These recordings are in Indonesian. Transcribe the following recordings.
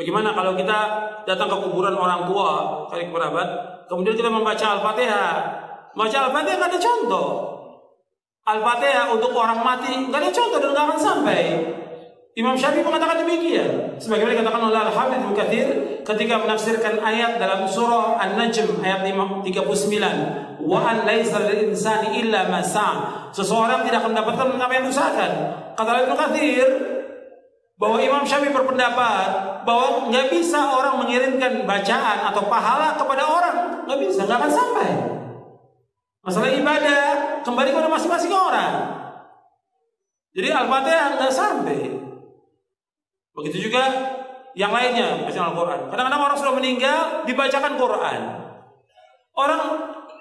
Bagaimana kalau kita datang ke kuburan orang tua, kali kerabat, kemudian kita membaca Al-Fatihah. Baca Al-Fatihah nggak ada contoh. Al-Fatihah untuk orang mati nggak ada contoh dan nggak akan sampai. Imam Syafi'i mengatakan demikian. Sebagaimana dikatakan oleh Al-Hafidz Ibnu Katsir ketika menafsirkan ayat dalam surah An-Najm ayat 39, wa an laisa lil insani illa ma sa'a. Seseorang tidak akan mendapatkan apa yang diusahakan. Kata Ibnu Katsir bahwa Imam Syafi'i berpendapat bahwa nggak bisa orang mengirimkan bacaan atau pahala kepada orang, nggak bisa, nggak akan sampai. Masalah ibadah kembali kepada masing-masing orang. Jadi Al-Fatihah nggak sampai. Begitu juga yang lainnya, bacaan Al-Quran. Kadang-kadang orang sudah meninggal dibacakan Quran. Orang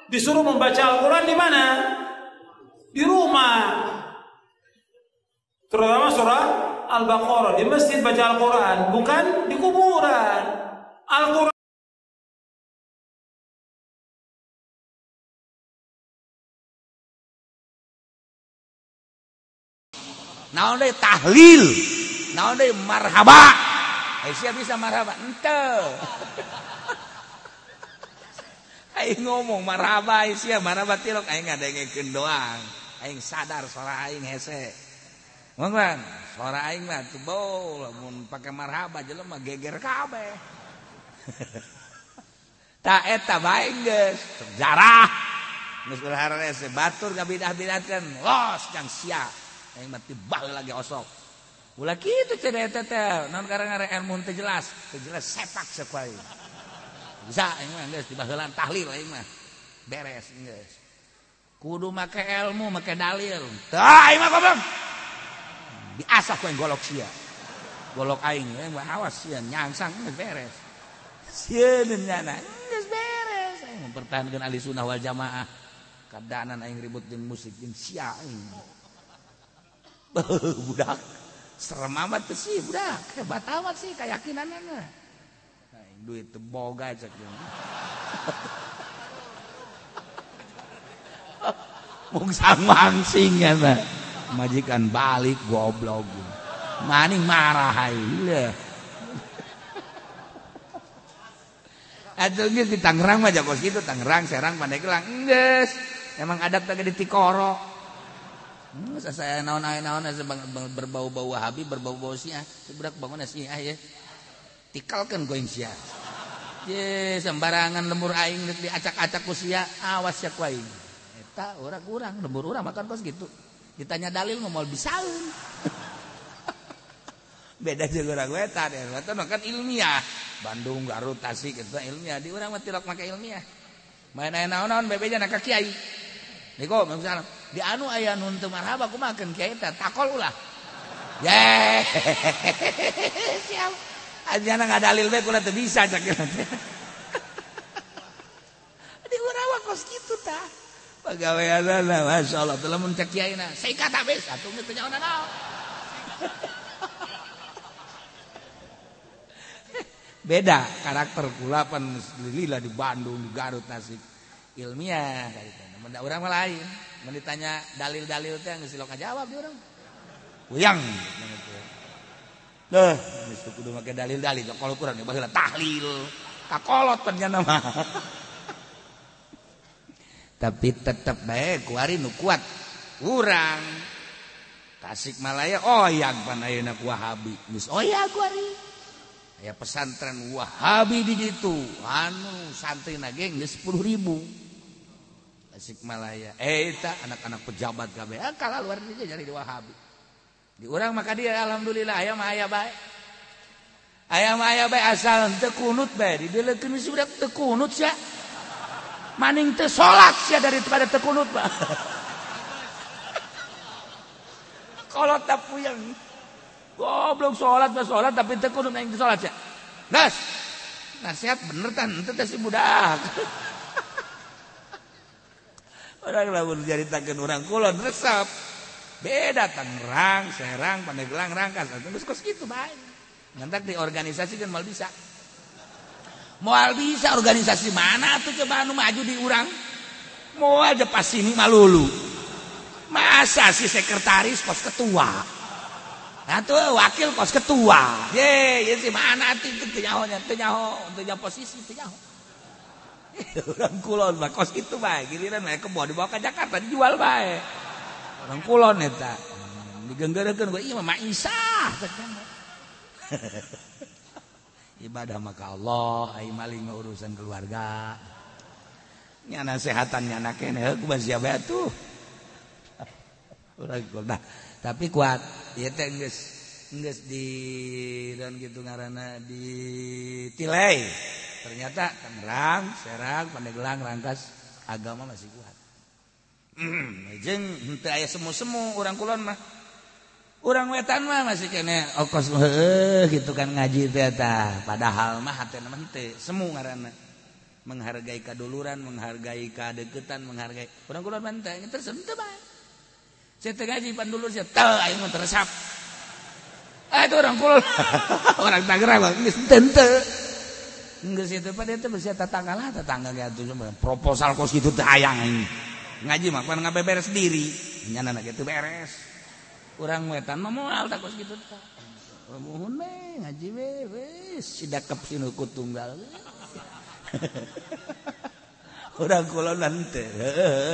disuruh membaca Al-Quran di mana? Di rumah. Terutama surah Al-Baqarah, di masjid baca Al-Quran, bukan di kuburan. Al-Quran naon deui tahlil, naon deui marhaba. Aisyah bisa marhaba henteu. Aing ngomong marhaba Aisyah, marhaba tilok aing ngadengekeun doang. Aing sadar suara aing hese. Manggan, suara aing mah teu bau lamun pake marhaba jelema geger kabeh. Ta eta bae geus sejarah. Geus berharap batur ngabidah-bidahkeun los jang sia. Aing mah tibah lagi osok. Ulah kitu cenah eta teh, naon karang ilmu teu jelas sepak sakuai. Bisa aing mah geus tibah heulan tahlil aing mah. Beres geus. Kudu make ilmu, make dalil. Tah aing mah goblok. Diasah ku aing golok sia. Golok aing mah awas sia nyangsang geus beres. Sieun nyana geus beres. Aing mempertahankeun ahli sunnah wal jamaah. Kadanan aing ribut jeung musik jeung sia aing. Budak serem amat tuh sih budak, hebat amat sih keyakinannya. Nah, duit teu boga cek. Mung sangmangsing ya mah. Majikan balik goblok. Maning marah hayu. Atuh geus di Tangerang mah jagos kitu, Tangerang, Serang, Pandeglang geus. Emang adab teh di Tikoro. Saya naon-naon berbau-bau Wahabi, berbau-bau Syiah. Budak bangun Syiah ya. Tikalkeun going Syiah. Ye sembarangan lembur aing diacak-acak ku Syiah, awas ya ku aing. Eta urang lembur urang makan kos gitu. Ditanya dalil moal bisaeun. Beda jeung urang we eta deh. Eta kan ilmiah. Bandung, Garut, Tasik eta ilmiah. Di urang mah tilok make ilmiah. Main aya naon-naon bebeja na ka kiai. Niko misalnya di anu aya nun teu marhaba kumaha keun kiai teh takol ulah. Ye. Siap. Anjana ngadalil bae kula teu bisa cak kieu teh. Di urang kos kitu tah. Pagaweanna masyaallah teh lamun cek kiaina, seikat habis atuh teu nyaona naon. Beda karakter kula pan lila di Bandung, di Garut, Tasik. Ilmiah gitu. Mun da urang mah lain. Mun ditanya dalil-dalil teh geus silok ngajawab di urang. Uyang gitu. Deuh, geus kudu make dalil-dalil kalau kurang baheula tahlil. Kakolot pan nya mah. Tapi tetep bae kuari nu kuat. Urang Tasikmalaya oyang pan ayeuna ku Wahabi. Geus oyang kuari. Aya pesantren Wahabi di ditu. Anu santrina ge geus 10.000. Tasikmalaya. Eta anak-anak pejabat kabeh kalah luar biasa jadi di Wahabi. Di urang maka dia alhamdulillah aya mah aya bae. Aya mah aya bae asal teu kunut bae. Didelekeun sudah teu kunut sia. Maning teu salat sia daripada teu kunut bae. Kolot teh puyeng. Goblok salat mah salat tapi teu kunut aing teu salat sia. Das. Nasihat bener tan henteu teh si budak. Orang lamun jaritakeun urang kulon resep. Beda Tangerang, Serang, Pandeglang, Rangkas. Terus kos kitu bae. Ngantak di organisasi kan moal bisa. Moal bisa organisasi mana tuh coba anu maju di urang? Moal aja pas sini malulu. Masa si sekretaris pos ketua. Atuh wakil kos ketua. Ye si mana atuh teu nyaho posisi teu nyaho. Urang kulon mah kos kitu bae, giliran we kebo dibawa ka Jakarta dijual bae. Urang kulon eta. Digeunggeureukeun ku ieu mah Maisah. Ibadah maka Allah, ai maling urusan keluarga. Nyana sehatan nyana keneh ku sia bae atuh. Urang kulon. Tapi kuat, ya teh geus di dan gitu ngaranna di Tilei. Ternyata Tangerang, Serang, Pandeglang, Rangkas agama masih kuat. Jeung henteu aya semu-semu urang kulon mah. Urang wetan mah masih kene okos heueuh gitu kan ngaji teh tah. Padahal mah hatena mah teu semu ngaranna. Menghargai kaduluran, menghargai kadeukeutan, menghargai. Urang kulon mah teh teu teu bae. Saya ngaji pan dulu saya aing mah teresap. Itu orang kulon. Orang Tangerang geus teu. Geus itu pada teh beus tetangga ge atuh cuma proposal kos kitu teh hayang aing. Ngaji mah pan ngabeberes diri. Nyanana ge teu beres. Urang wetan mah moal tak kos kitu teh. Muhun we ngaji we wis sidakep sinuku tunggal. Urang kulon teh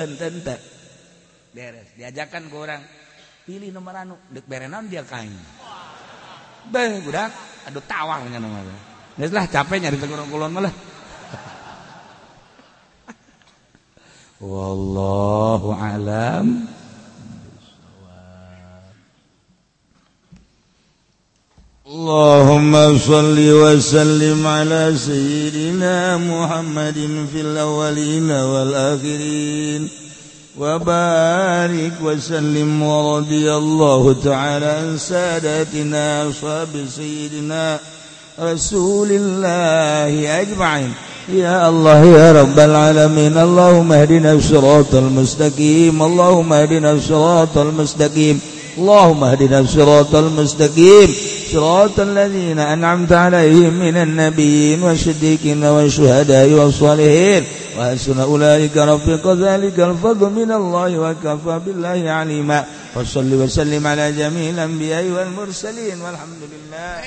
henteu. Beres diajakan ke orang pilih nomor anu dek berenan dia kain beh budak aduh tawar dengan nomor geus lah capek nyari tegurang kulon mah lah wallahu alam Allahumma shalli wa sallim ala sayyidina Muhammadin fil awwalin wal akhirin وبارك وسلم ورضي الله تعالى عن ساداتنا أصحاب سيدنا رسول الله أجمعين يا الله يا رب العالمين اللهم اهدنا الصراط المستقيم اللهم اهدنا الصراط المستقيم اللهم اهدنا الصراط المستقيم صراط الذين أنعمت عليهم من النبيين والصديقين والشهداء والصالحين وحسن أولئك رفيقا ذلك الفضل من الله وكفى بالله عليما وصل وسلم على جميع الأنبياء والمرسلين والحمد لله